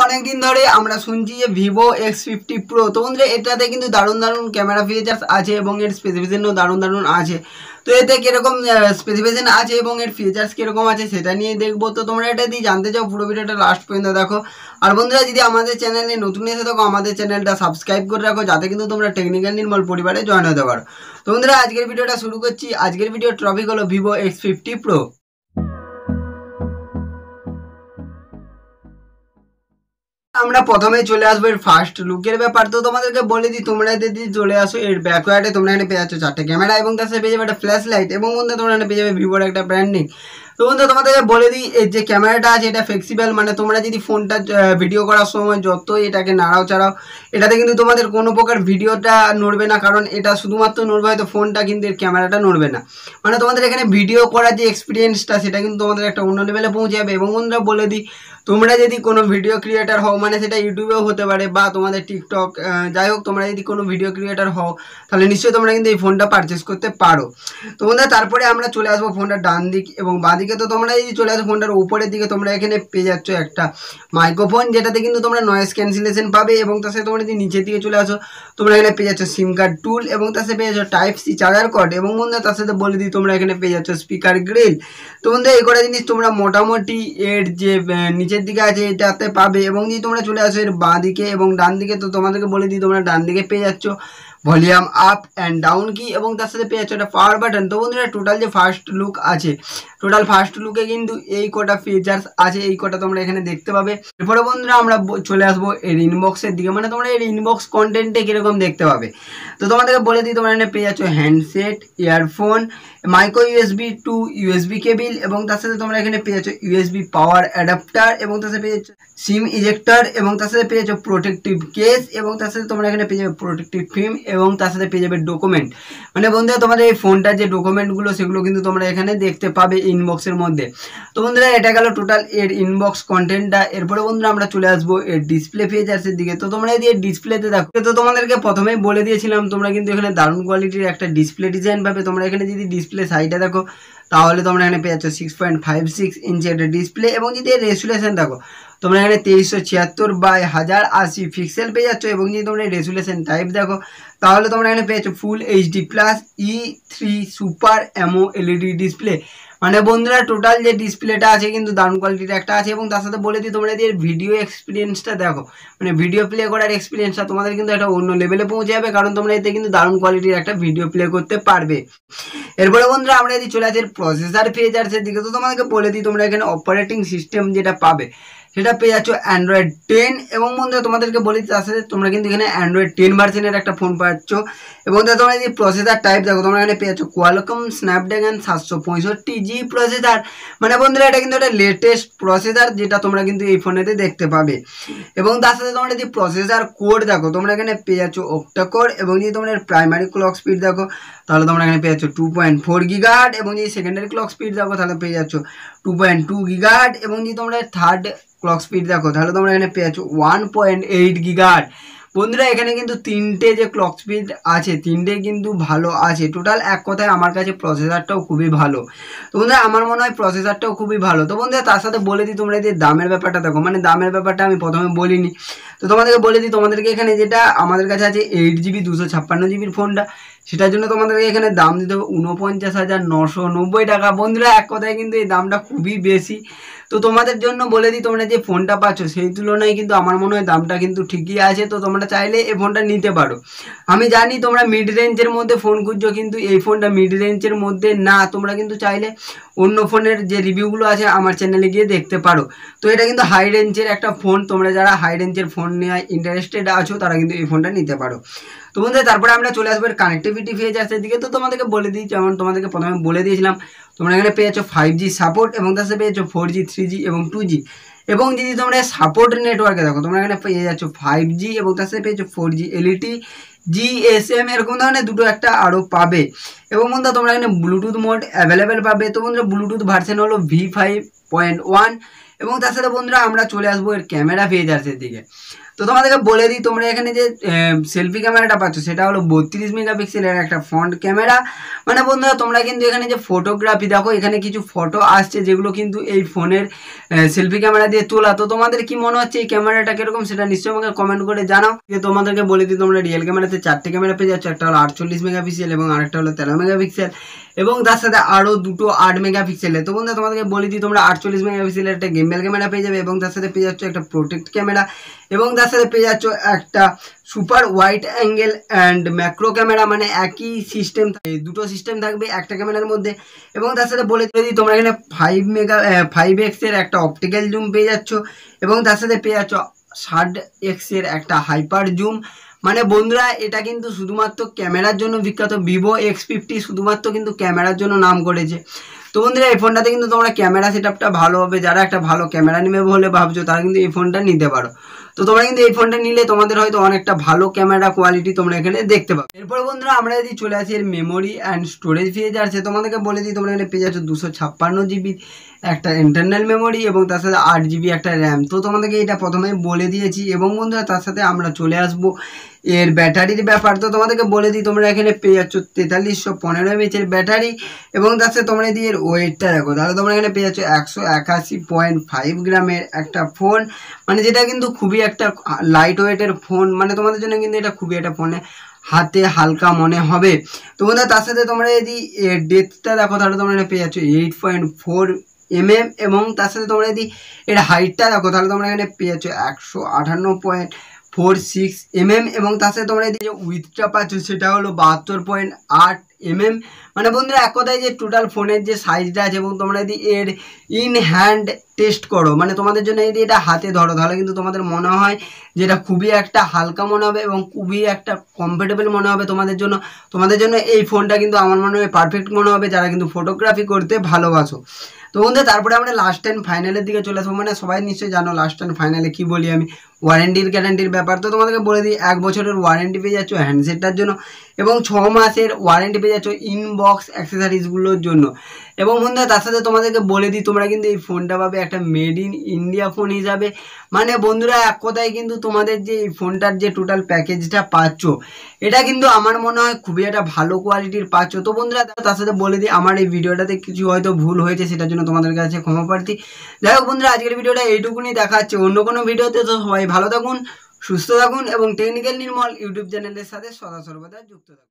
অনেকদিন ধরে আমরা শুনছি যে vivo X50 Pro। তো বন্ধুরা এটাতে কিন্তু দারুণ দারুণ ক্যামেরা ফিচার্স আছে এবং এর স্পেসিফিকেশনও দারুণ দারুণ আছে। তো এতে কিরকম স্পেসিফিকেশন আছে এবং এর ফিচার্স কিরকম আছে সেটা নিয়ে দেখবো। তো তোমরা এটা যদি জানতে চাও পুরো ভিডিওটা লাস্ট পর্যন্ত দেখো। আর বন্ধুরা যদি আমাদের চ্যানেলে নতুন এসে থাকো আমাদের চ্যানেলটা সাবস্ক্রাইব করে রাখো, যাতে কিন্তু তোমরা টেকনিক্যাল নির্মল পরিবারে জয়েন হতে পারো। তো বন্ধুরা আজকের ভিডিওটা শুরু করছি। আজকের ভিডিও টপিক হলো vivo X50 Pro। আমরা প্রথমে চলে আসবো এর ফার্স্ট লুকের ব্যাপার। তো তোমাদেরকে বলে দিই, তোমরা যদি চলে আসো এর ব্যাকওয়ার্ডে, তোমরা এখানে পেয়ে যাচ্ছ 4টে ক্যামেরা এবং তার সাথে পেয়ে যাবে একটা ফ্ল্যাশ লাইট এবং বন্ধু তোমরা এখানে পেয়ে যাবে ভিভোর একটা ব্র্যান্ডিং। তো বন্ধু তোমাদেরকে বলে দিই, এর যে ক্যামেরাটা আছে এটা ফ্লেক্সিবল, মানে তোমরা যদি ফোনটা ভিডিও করার সময় যতই এটাকে নাড়াও চাড়াও এটাতে কিন্তু তোমাদের কোনো প্রকার ভিডিওটা নড়বে না, কারণ এটা শুধুমাত্র নড়বে হয়তো ফোনটা, কিন্তু এর ক্যামেরাটা নড়বে না। মানে তোমাদের এখানে ভিডিও করার যে এক্সপিরিয়েন্সটা সেটা কিন্তু তোমাদের একটা অন্য লেভেলে পৌঁছে যাবে। এবং বন্ধুরা বলে দিই, তোমরা যদি কোনো ভিডিও ক্রিয়েটার হও, মানে সেটা ইউটিউবেও হতে পারে বা তোমাদের টিকটক, যাই হোক, তোমরা যদি কোনো ভিডিও ক্রিয়েটার হও তাহলে নিশ্চয়ই তোমরা কিন্তু এই ফোনটা পারচেস করতে পারো। তো বন্ধুরা তারপরে আমরা চলে আসবো ফোনটার ডান দিক এবং বাঁ দিকে। তো তোমরা যদি চলে আসো ফোনটার উপরের দিকে, তোমরা এখানে পেয়ে যাচ্ছ একটা মাইক্রোফোন, যেটাতে কিন্তু তোমরা নয়েজ ক্যান্সেলেশন পাবে। এবং তার সাথে তোমরা যদি নিচের দিকে চলে আসো তোমরা এখানে পেয়ে যাচ্ছ সিম কার্ড টুল এবং তার সাথে পেয়ে যাচ্ছ টাইপ সি চার্জার কর্ড। এবং বন্ধুরা তার সাথে বলে দিই, তোমরা এখানে পেয়ে যাচ্ছ স্পিকার গ্রিল। তো বন্ধুরা এই কটা জিনিস তোমরা মোটামুটি এর যে নিচের দিকে আছে এটাতে পাবে। এবং যদি তোমরা চলে আসো এর বাঁ দিকে এবং ডান দিকে, তো তোমাদেরকে বলে দিই তোমরা ডান দিকে পেয়ে যাচ্ছ ভলিউম আপ অ্যান্ড ডাউন কি এবং তার সাথে পেয়ে যাচ্ছ একটা পাওয়ার বাটন। তো বন্ধুরা টোটাল যে ফার্স্ট লুক আছে, টোটাল ফার্স্ট লুকে কিন্তু এই কটা ফিচার্স আছে, এই কটা তোমরা এখানে দেখতে পাবে। এরপরে বন্ধুরা আমরা চলে আসবো এর ইনবক্সের দিকে, মানে তোমরা এর ইনবক্স কন্টেন্টে কীরকম দেখতে পাবে। তো তোমাদেরকে বলে দিই, তোমরা এখানে পেয়ে যাচ্ছ handset, earphone, micro USB to USB cable এবং তার সাথে তোমরা এখানে পেয়ে যাচ্ছ ইউএসবি পাওয়ার অ্যাডাপ্টার এবং তার সাথে পেয়ে যাচ্ছ সিম ইজেক্টর এবং তার সাথে পেয়ে যাচ্ছ প্রোটেক্টিভ কেস এবং তার সাথে তোমরা এখানে পেয়ে যাবে প্রোটেক্টিভ ফিল্ম এবং তার সাথে পেয়ে যাবে ডকুমেন্ট। মানে বন্ধুরা তোমাদের এই ফোনটার যে ডকুমেন্টগুলো সেগুলো কিন্তু তোমরা এখানে দেখতে পাবে ইনবক্সের মধ্যে। তো বন্ধুরা এটা গেল টোটাল এর ইনবক্স কন্টেন্টটা। এরপরে বন্ধুরা আমরা চলে আসবো এর ডিসপ্লে ফিচার্সের দিকে। তো তোমরা যদি এর ডিসপ্লেতে দেখো, তো তোমাদেরকে প্রথমেই বলে দিয়েছিলাম তোমরা কিন্তু এখানে দারুণ কোয়ালিটির একটা ডিসপ্লে ডিজাইন পাবে। তোমরা এখানে যদি ডিসপ্লে সাইডে দেখো তাহলে তোমরা এখানে পেয়ে যাচ্ছ 6.56 ইঞ্চি একটা ডিসপ্লে এবং যদি এর রেজুলেশন দেখো তোমরা এখানে 2376 × 1080 পিক্সেল পেয়ে যাচ্ছ। এবং যদি তোমরা রেজুলেশন টাইপ দেখো তাহলে তোমরা এখানে পেয়ে যাচ্ছ full HD plus E3 super অ্যামো LED display. মানে বন্ধুরা টোটাল যে ডিসপ্লেটা আছে কিন্তু দারুণ কোয়ালিটির একটা আছে। এবং তার সাথে বলে দিই, তোমরা যদি এর ভিডিও এক্সপিরিয়েন্সটা দেখো, মানে ভিডিও প্লে করার এক্সপিরিয়েন্সটা তোমাদের কিন্তু একটা অন্য লেভেলে পৌঁছে যাবে, কারণ তোমরা এতে কিন্তু দারুণ কোয়ালিটির একটা ভিডিও প্লে করতে পারবে। এরপরে বন্ধুরা আমরা যদি চলে আসি প্রসেসর ফিচার্সের দিকে, তো তোমাদেরকে বলে দিই তোমরা এখানে অপারেটিং সিস্টেম যেটা পাবে সেটা পেয়ে যাচ্ছ অ্যান্ড্রয়েড 10 এবং বন্ধুরা তোমাদেরকে বলি তার সাথে তোমরা কিন্তু এখানে অ্যান্ড্রয়েড 10 ভার্সনের একটা ফোন পাচ্ছ। এবং তোমরা যদি প্রসেসর টাইপ দেখো তোমরা এখানে পেয়ে যাচ্ছ কোয়ালকম স্ন্যাপড্রাগন 765G প্রসেসর। মানে বন্ধুরা এটা কিন্তু একটা লেটেস্ট প্রসেসর যেটা তোমরা কিন্তু এই ফোনেতে দেখতে পাবে। এবং তার সাথে তোমরা যদি প্রসেসর কোড দেখো তোমরা এখানে পেয়ে যাচ্ছ অক্টা কোর। এবং যদি তোমরা এর প্রাইমারি ক্লক স্পিড দেখো তাহলে তোমরা এখানে পেয়ে যাচ্ছ 2.4 গিগাহার্টজ এবং যদি সেকেন্ডারি ক্লক স্পিড দেখো তাহলে পেয়ে যাচ্ছ 2.2 গিগাহার্টজ এবং যদি তোমরা থার্ড ক্লক স্পিড দেখো তাহলে তোমরা এখানে পেয়ে যাচ্ছ 1.8 গিগাহার্টজ। বন্ধুরা এখানে কিন্তু তিনটে যে ক্লক স্পিড আছে তিনটে কিন্তু ভালো আছে। টোটাল এক কথায় আমার কাছে প্রসেসরটাও খুবই ভালো। তো বন্ধুরা আমার মনে হয় প্রসেসরটাও খুবই ভালো। তো বন্ধুরা তার সাথে বলে দিই, তোমরা যদি দামের ব্যাপারটা দেখো, মানে দামের ব্যাপারটা আমি প্রথমে বলিনি, তো তোমাদেরকে বলে দিই তোমাদেরকে এখানে যেটা আমাদের কাছে আছে 8GB 256GB ফোনটা, সেটার জন্য তোমাদেরকে এখানে দাম দিতে হবে 49,990 টাকা। বন্ধুরা এক কথায় কিন্তু এই দামটা খুবই বেশি। তো তোমাদের জন্য বলে দিই, তোমরা যে ফোনটা পাচ্ছ সেই তুলনায় কিন্তু আমার মনে হয় দামটা কিন্তু ঠিকই আছে। তো তোমরা চাইলে এই ফোনটা নিতে পারো। আমি জানি তোমরা মিড রেঞ্জের মধ্যে ফোন খুঁজছো, কিন্তু এই ফোনটা মিড রেঞ্জের মধ্যে না, তোমরা কিন্তু চাইলে অন্য ফোনের যে রিভিউগুলো আছে আমার চ্যানেলে গিয়ে দেখতে পারো। তো এটা কিন্তু হাই রেঞ্জের একটা ফোন, তোমরা যারা হাই রেঞ্জের ফোন নেওয়ায় ইন্টারেস্টেড আছো তারা কিন্তু এই ফোনটা নিতে পারো। তো বন্ধুরা তারপরে আমরা চলে আসবো কানেক্টিভিটি ফিচার্সের দিকে। তো তোমাদেরকে বলে দিই, যেমন তোমাদেরকে প্রথমে বলে দিয়েছিলাম তোমরা এখানে পেয়ে যাচ্ছ 5G সাপোর্ট এবং তার সাথে পেয়ে যাচ্ছ 4G 3G এবং 2G। এবং যদি তোমরা সাপোর্ট নেটওয়ার্কে দেখো তোমরা এখানে পেয়ে যাচ্ছ 5G এবং তার সাথে পেয়ে যাচ্ছ 4G LTE GSM এরকম ধরনের দুটো একটা আরও পাবে। এবং বন্ধুরা তোমরা এখানে ব্লুটুথ মোড অ্যাভেলেবেল পাবে। তো বন্ধুরা ব্লুটুথ ভার্সন হলো V5.1 এবং তার সাথে বন্ধুরা আমরা চলে আসবো এর ক্যামেরা ফিচার্সের দিকে। তো তোমাদেরকে বলে দিই, তোমরা এখানে যে সেলফি ক্যামেরাটা পাচ্ছ সেটা হলো 32 মেগাপিক্সেলের একটা ফ্রন্ট ক্যামেরা। মানে বন্ধুরা তোমরা কিন্তু এখানে যে ফটোগ্রাফি দেখো, এখানে কিছু ফটো আসছে যেগুলো কিন্তু এই ফোনের সেলফি ক্যামেরা দিয়ে তোলা। তো তোমাদের কি মনে হচ্ছে এই ক্যামেরাটা কিরকম, সেটা নিশ্চয়ই আমাকে কমেন্ট করে জানাও। তোমাদেরকে বলে দিই, তোমরা রিয়েল ক্যামেরাতে 4টে ক্যামেরা পেয়ে যাচ্ছ, একটা হলো 48 মেগাপিক্সেল এবং আরেকটা হলো 13 মেগাপিক্সেল এবং তার সাথে আরও দুটো 8 মেগাপিক্সেলের। তো বন্ধুরা তোমাদেরকে বলে দিই, তোমরা 48 মেগাপিক্সেলের একটা গিম্বল ক্যামেরা পেয়ে যাবে এবং তার সাথে পেয়ে যাচ্ছ একটা প্রোটেক্ট ক্যামেরা এবং তার সাথে পেয়ে যাচ্ছ একটা super wide angle and macro camera. মানে একই সিস্টেম, দুটো সিস্টেম থাকবে একটা ক্যামেরার মধ্যে। এবং তার সাথে বলে দিই, তোমরা এখানে 5x এর একটা অপটিক্যাল জুম পেয়ে যাচ্ছ এবং তার সাথে পেয়ে যাচ্ছ 60x এর একটা হাইপার জুম। মানে বন্ধুরা এটা কিন্তু শুধুমাত্র ক্যামেরার জন্য বিখ্যাত, vivo X50 শুধুমাত্র কিন্তু ক্যামেরার জন্য নাম করেছে। তো বন্ধুরা এই ফোনটাতে কিন্তু তোমরা ক্যামেরা সেটআপটা ভালো হবে, যারা একটা ভালো ক্যামেরা নেবে বলে ভাবছো তারা কিন্তু এই ফোনটা নিতে পারো। তো তোমরা কিন্তু এই ফোনটা নিলে তোমাদের হয়তো অনেকটা ভালো ক্যামেরা কোয়ালিটি তোমরা এখানে দেখতে পাবে। এরপর বন্ধুরা আমরা যদি চলে আসি এর মেমোরি অ্যান্ড স্টোরেজ ফিচার্সে, তোমাদেরকে বলে দিই তোমরা এখানে পেয়ে যাচ্ছ 256 জিবি একটা ইন্টারনাল মেমোরি এবং তার সাথে 8 জিবি একটা র্যাম। তো তোমাদেরকে এটা প্রথমেই বলে দিয়েছি। এবং বন্ধুরা তার সাথে আমরা চলে আসবো এর ব্যাটারির ব্যাপার। তো তোমাদেরকে বলে দিই, তোমরা এখানে পেয়ে যাচ্ছ 4315 mAh এর ব্যাটারি এবং তার সাথে তোমরা যদি এর ওয়েটটা দেখো তাহলে তোমরা এখানে পেয়ে যাচ্ছ 181.5 গ্রামের একটা ফোন। মানে যেটা কিন্তু খুবই একটা লাইট ওয়েটের ফোন, মানে তোমাদের জন্য কিন্তু এটা খুবই একটা ফোনে হাতে হালকা মনে হবে। তো বন্ধুরা তার সাথে তোমরা যদি এর ডেপথটা দেখো তাহলে তোমরা এখানে পেয়ে যাচ্ছ 8.4 mm এবং তার সাথে তোমরা যদি এর হাইটটা দেখো তাহলে তোমরা এখানে পেয়ে যাচ্ছ 158.46 mm এবং তার সাথে তোমরা যে উইথটা পাচ্ছ সেটা হলো 72.8 mm। মানে বন্ধুরা এক কথায় যে টোটাল ফোনের যে সাইজটা আছে এবং তোমরা যদি এর ইন হ্যান্ড টেস্ট করো, মানে তোমাদের জন্য যদি এটা হাতে ধরো তাহলে কিন্তু তোমাদের মনে হয় যে এটা খুবই একটা হালকা মনে হবে এবং খুবই একটা কমফোর্টেবল মনে হবে তোমাদের জন্য। তোমাদের জন্য এই ফোনটা কিন্তু আমার মনে হয় পারফেক্ট মনে হবে যারা কিন্তু ফটোগ্রাফি করতে ভালোবাসো। তো বন্ধু তারপরে আমরা লাস্ট অ্যান্ড ফাইনালের দিকে চলে আসবো। মানে সবাই নিশ্চয়ই জানো লাস্ট অ্যান্ড ফাইনালে কী বলি আমি, ওয়ারেন্টির গ্যারান্টির ব্যাপার। তো তোমাদেরকে বলে দিই 1 বছরের ওয়ারেন্টি পেয়ে যাচ্ছ হ্যান্ডসেটটার জন্য এবং 6 মাসের ওয়ারেন্টি পেয়ে যাচ্ছ ইনবক্স অ্যাক্সেসরিজগুলোর জন্য। এবং বন্ধুরা তার সাথে তোমাদেরকে বলে দিই, তোমরা কিন্তু এই ফোনটা পাবে একটা মেড ইন ইন্ডিয়া ফোন হিসাবে। মানে বন্ধুরা এক কথায় কিন্তু তোমাদের যে এই ফোনটার যে টোটাল প্যাকেজটা পাচ্ছ এটা কিন্তু আমার মনে হয় খুবই একটা ভালো কোয়ালিটির পাচ্ছ। তো বন্ধুরা তার সাথে বলে দিই, আমার এই ভিডিওটাতে কিছু হয়তো ভুল হয়েছে সেটার জন্য তোমাদের কাছে ক্ষমা প্রার্থী। যাই হোক বন্ধুরা আজকের ভিডিওটা এইটুকুনি, দেখাচ্ছে অন্য কোনো ভিডিওতে। তো সবাই ভালো থাকুন, সুস্থ থাকুন এবং টেকনিক্যাল নির্মল ইউটিউব চ্যানেলের সাথে সদা সর্বদা যুক্ত থাকুন।